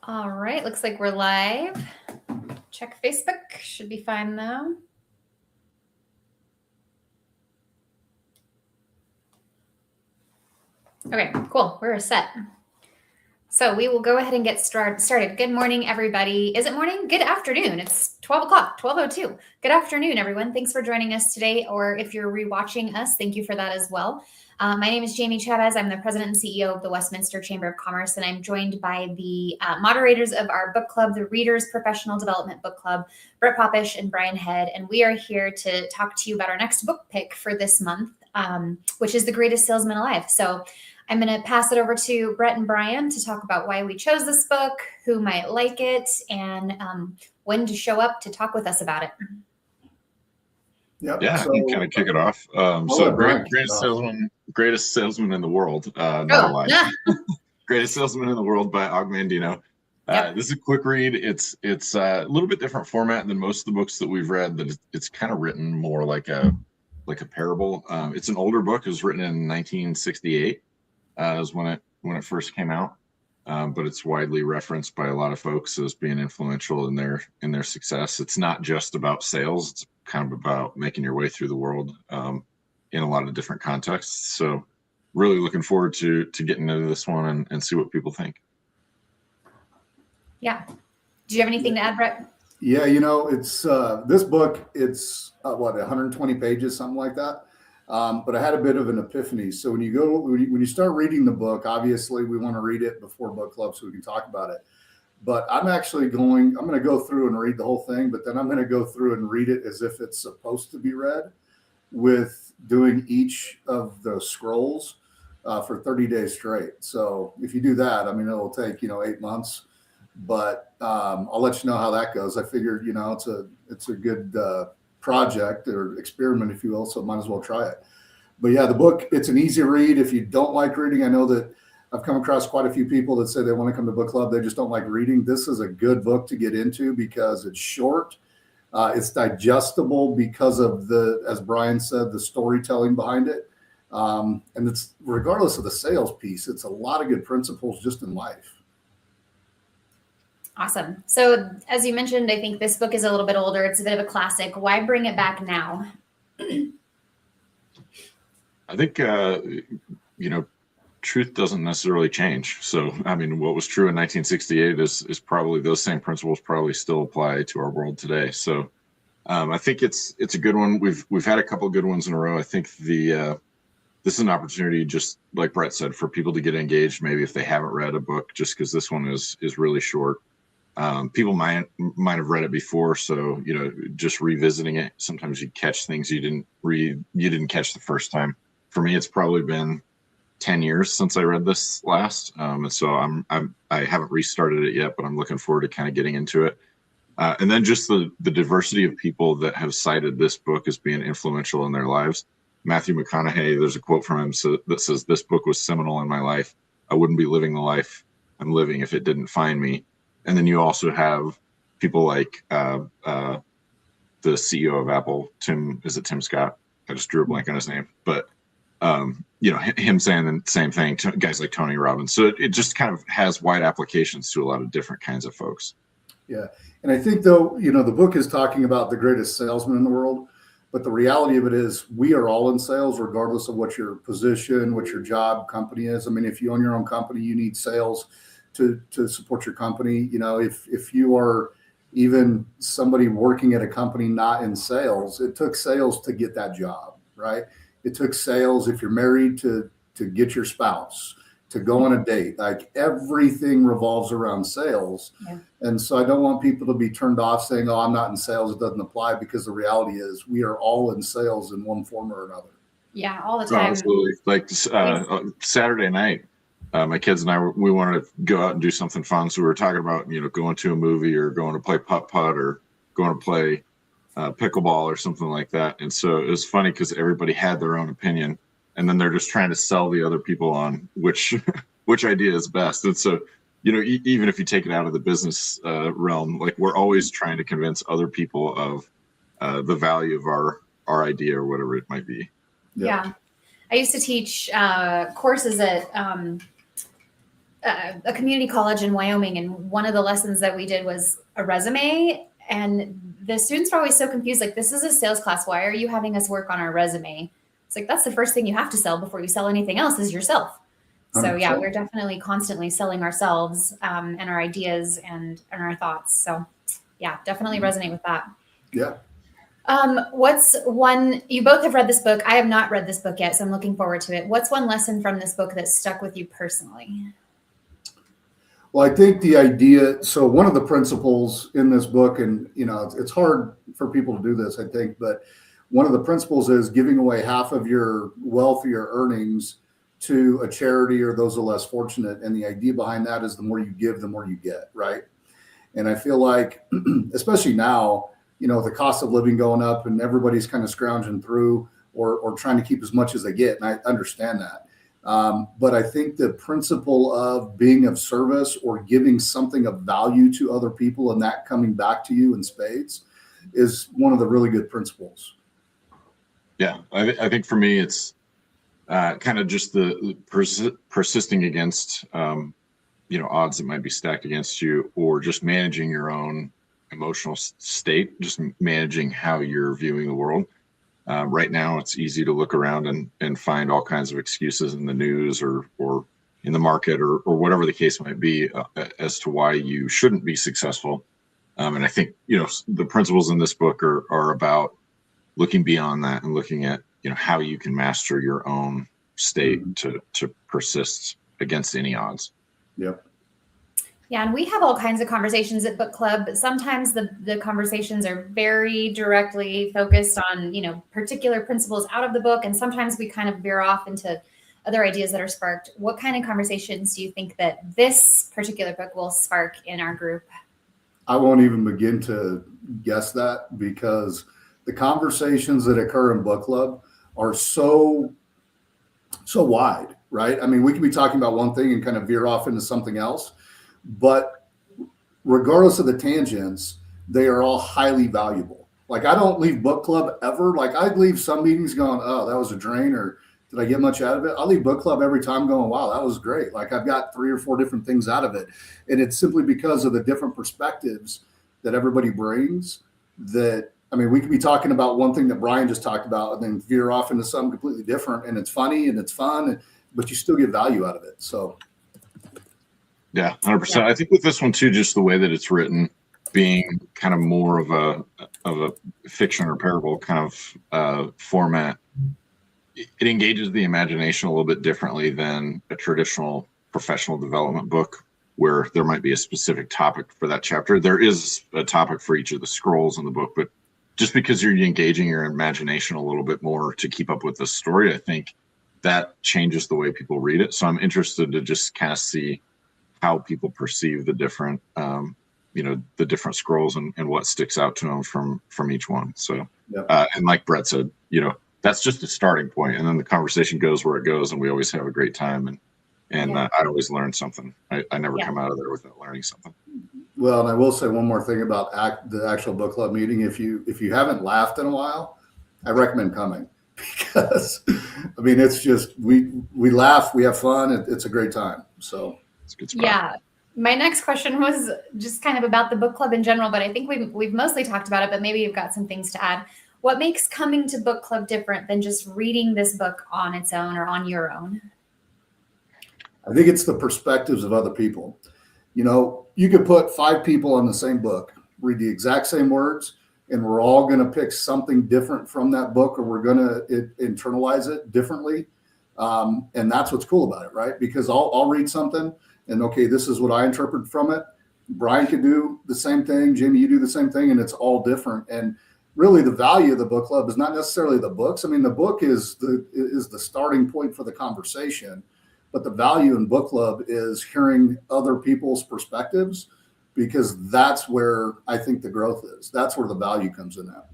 All right, looks like we're live. Check Facebook, should be fine though. Okay, cool, we're set. So we will go ahead and get started. Good morning, everybody. Is it morning? Good afternoon. It's 12 o'clock, 12:02. Good afternoon, everyone. Thanks for joining us today, or if you're rewatching us, thank you for that as well. My name is Jamie Chavez. I'm the president and CEO of the Westminster Chamber of Commerce, and I'm joined by the moderators of our book club, the Readers Professional Development Book Club, Brett Popish and Bryan Head, and we are here to talk to you about our next book pick for this month, which is The Greatest Salesman Alive. So I'm going to pass it over to Brett and Bryan to talk about why we chose this book, who might like it, and when to show up to talk with us about it. Yep. Yeah, so, I can kind of kick it off. Greatest Salesman in the World, not alive. Greatest Salesman in the World by Mandino. This is a quick read. It's a little bit different format than most of the books that we've read. That it's kind of written more like a parable. It's an older book. It was written in 1968. Is when it first came out, but it's widely referenced by a lot of folks as being influential in their success. It's not just about sales; it's kind of about making your way through the world in a lot of different contexts. So, really looking forward to getting into this one and see what people think. Yeah. Do you have anything to add, Brett? Yeah, it's this book. It's 120 pages, something like that. But I had a bit of an epiphany. So when you start reading the book, obviously we want to read it before book club so we can talk about it. But I'm going to go through and read the whole thing, but then I'm going to go through and read it as if it's supposed to be read, with doing each of the scrolls for 30 days straight. So if you do that, it'll take 8 months, but I'll let you know how that goes. I figured it's a good project or experiment, if you will, so might as well try it. But yeah, the book, it's an easy read. If you don't like reading, I know that I've come across quite a few people that say they want to come to book club, they just don't like reading. This is a good book to get into because it's short, it's digestible because of as Bryan said, the storytelling behind it, and it's, regardless of the sales piece, it's a lot of good principles just in life. Awesome. So as you mentioned, I think this book is a little bit older. It's a bit of a classic. Why bring it back now? I think, truth doesn't necessarily change. So, what was true in 1968 is probably, those same principles probably still apply to our world today. So I think it's a good one. We've had a couple of good ones in a row. I think this is an opportunity, just like Brett said, for people to get engaged, maybe if they haven't read a book, just because this one is really short. People might have read it before, so just revisiting it, sometimes you catch things you didn't catch the first time. For me, it's probably been 10 years since I read this last, and so I haven't restarted it yet, but I'm looking forward to kind of getting into it. And then just the diversity of people that have cited this book as being influential in their lives. Matthew McConaughey, there's a quote from him that says, "This book was seminal in my life. I wouldn't be living the life I'm living if it didn't find me." And then you also have people like the CEO of Apple, Tim Scott? I just drew a blank on his name, but him saying the same thing to guys like Tony Robbins. So it just kind of has wide applications to a lot of different kinds of folks. Yeah. And I think, though, the book is talking about the greatest salesman in the world, but the reality of it is we are all in sales, regardless of what your position, what your job company is. If you own your own company, you need sales to support your company. If you are even somebody working at a company not in sales, it took sales to get that job, right? It took sales if you're married to get your spouse, to go on a date. Like, everything revolves around sales. Yeah. And so I don't want people to be turned off saying, "Oh, I'm not in sales, it doesn't apply," because the reality is we are all in sales in one form or another. Yeah, all the time. Oh, absolutely. Like Saturday night, my kids and I, we wanted to go out and do something fun. So we were talking about, going to a movie or going to play putt-putt or going to play pickleball or something like that. And so it was funny because everybody had their own opinion, and then they're just trying to sell the other people on which idea is best. And so, even if you take it out of the business realm, like, we're always trying to convince other people of the value of our idea or whatever it might be. Yeah. I used to teach courses at a community college in Wyoming, and one of the lessons that we did was a resume. And the students are always so confused. Like, this is a sales class. Why are you having us work on our resume? It's like, that's the first thing you have to sell before you sell anything else is yourself. So yeah, 100%. we're definitely constantly selling ourselves and our ideas and our thoughts. So yeah, definitely resonate with that. Yeah. What's one, you both have read this book. I have not read this book yet, so I'm looking forward to it. What's one lesson from this book that stuck with you personally? Well, I think the idea, so one of the principles in this book, and it's hard for people to do this, I think, but one of the principles is giving away half of your wealth or your earnings to a charity or those who are less fortunate. And the idea behind that is the more you give, the more you get, right? And I feel like, especially now, the cost of living going up and everybody's kind of scrounging through or trying to keep as much as they get. And I understand that. But I think the principle of being of service or giving something of value to other people and that coming back to you in spades is one of the really good principles. Yeah, I think for me, it's kind of just the persisting against, odds that might be stacked against you, or just managing your own emotional state, just managing how you're viewing the world. Right now, it's easy to look around and find all kinds of excuses in the news or in the market or whatever the case might be as to why you shouldn't be successful. And I think, the principles in this book are about looking beyond that and looking at, how you can master your own state to persist against any odds. Yep. Yeah, and we have all kinds of conversations at book club. Sometimes the conversations are very directly focused on, particular principles out of the book. And sometimes we kind of veer off into other ideas that are sparked. What kind of conversations do you think that this particular book will spark in our group? I won't even begin to guess that, because the conversations that occur in book club are so wide, right? I mean, we could be talking about one thing and kind of veer off into something else, but regardless of the tangents, they are all highly valuable. Like, I don't leave book club ever. Like, I'd leave some meetings going, oh, that was a drain, or did I get much out of it? I'll leave book club every time going, wow, that was great. Like, I've got 3 or 4 different things out of it. And it's simply because of the different perspectives that everybody brings that, I mean, we could be talking about one thing that Bryan just talked about and then veer off into something completely different. And it's funny and it's fun, but you still get value out of it. So. Yeah, 100%. I think with this one too, just the way that it's written, being kind of more of a fiction or parable kind of format, it engages the imagination a little bit differently than a traditional professional development book, where there might be a specific topic for that chapter. There is a topic for each of the scrolls in the book, but just because you're engaging your imagination a little bit more to keep up with the story, I think that changes the way people read it. So I'm interested to just kind of see how people perceive the different, the different scrolls and what sticks out to them from each one. So, Yep. And like Brett said, that's just a starting point, and then the conversation goes where it goes, and we always have a great time. And I always learn something. I never come out of there without learning something. Well, and I will say one more thing about the actual book club meeting. If you haven't laughed in a while, I recommend coming, because I mean, it's just, we laugh, we have fun. It's a great time. So it's a good spot. Yeah. My next question was just kind of about the book club in general, but I think we've mostly talked about it, but maybe you've got some things to add. What makes coming to book club different than just reading this book on its own or on your own? I think it's the perspectives of other people. You could put 5 people on the same book, read the exact same words, and we're all going to pick something different from that book, or we're going to internalize it differently. And that's what's cool about it, right? Because I'll read something and, okay, this is what I interpret from it. Bryan could do the same thing. Jamie, you do the same thing, and it's all different. And really, the value of the book club is not necessarily the books. I mean, the book is the starting point for the conversation. But the value in book club is hearing other people's perspectives, because that's where I think the growth is. That's where the value comes in at.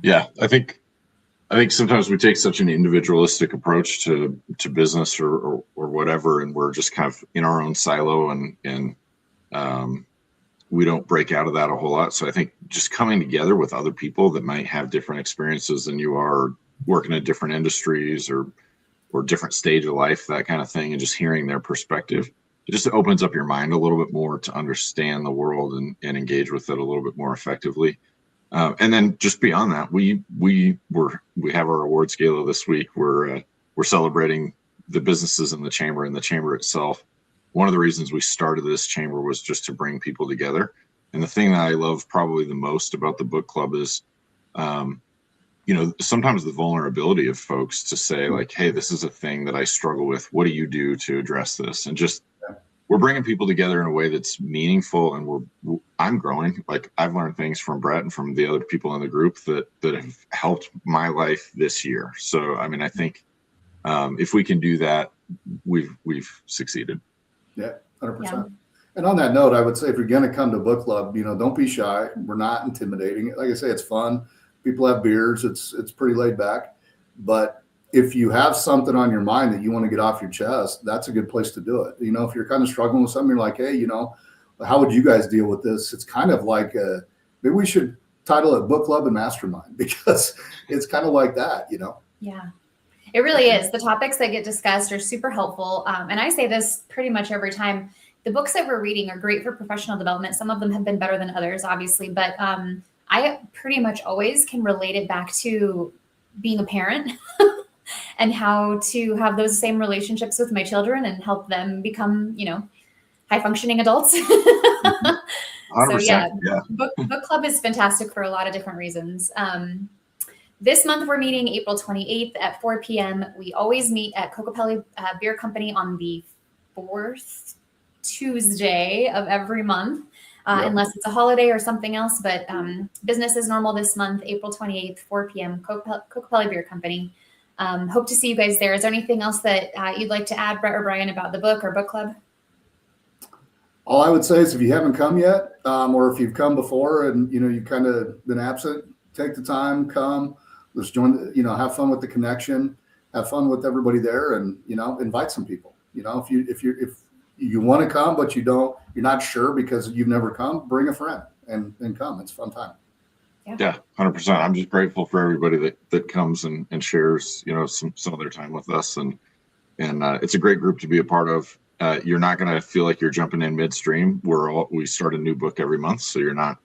Yeah. I think sometimes we take such an individualistic approach to business or whatever, and we're just kind of in our own silo, and we don't break out of that a whole lot. So I think just coming together with other people that might have different experiences than you are, working in different industries or different stage of life, that kind of thing, and just hearing their perspective. It just opens up your mind a little bit more to understand the world and engage with it a little bit more effectively. And then just beyond that, we have our awards gala this week. We're celebrating the businesses in the chamber and the chamber itself. One of the reasons we started this chamber was just to bring people together. And the thing that I love probably the most about the book club is, sometimes the vulnerability of folks to say like, hey, this is a thing that I struggle with. What do you do to address this? And just, we're bringing people together in a way that's meaningful, and I'm growing. Like, I've learned things from Brett and from the other people in the group that have helped my life this year. So, I mean, I think if we can do that, we've succeeded. Yeah, 100%. Yeah. And on that note, I would say if you're going to come to book club, don't be shy. We're not intimidating. Like I say, it's fun. People have beers. It's pretty laid back. But if you have something on your mind that you want to get off your chest, that's a good place to do it. If you're kind of struggling with something, you're like, hey, how would you guys deal with this? It's kind of like maybe we should title it Book Club and Mastermind, because it's kind of like that, Yeah, it really is. The topics that get discussed are super helpful. And I say this pretty much every time. The books that we're reading are great for professional development. Some of them have been better than others, obviously, but I pretty much always can relate it back to being a parent and how to have those same relationships with my children and help them become, high functioning adults. So yeah. Book club is fantastic for a lot of different reasons. This month we're meeting April 28th at 4 p.m. We always meet at Kokopelli Beer Company on the 4th Tuesday of every month, unless it's a holiday or something else. But business is normal this month, April 28th, 4 p.m. Kokopelli Beer Company. Hope to see you guys there. Is there anything else that you'd like to add, Brett or Bryan, about the book or book club? All I would say is if you haven't come yet, or if you've come before and you've kind of been absent, take the time, come. Let's join. Have fun with the connection, have fun with everybody there, and invite some people. If you want to come but you're not sure because you've never come, bring a friend and come. It's a fun time. Yeah, 100%. I'm just grateful for everybody that comes and shares some of their time with us, and it's a great group to be a part of. You're not going to feel like you're jumping in midstream. We start a new book every month, so you're not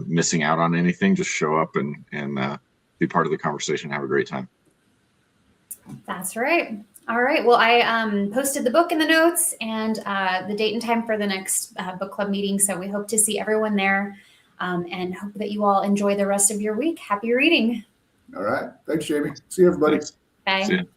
missing out on anything. Just show up and be part of the conversation. Have a great time. That's right. All right. Well, I posted the book in the notes and the date and time for the next book club meeting. So we hope to see everyone there, and hope that you all enjoy the rest of your week. Happy reading. All right. Thanks, Jamie. See you, everybody. Thanks. Bye. See you.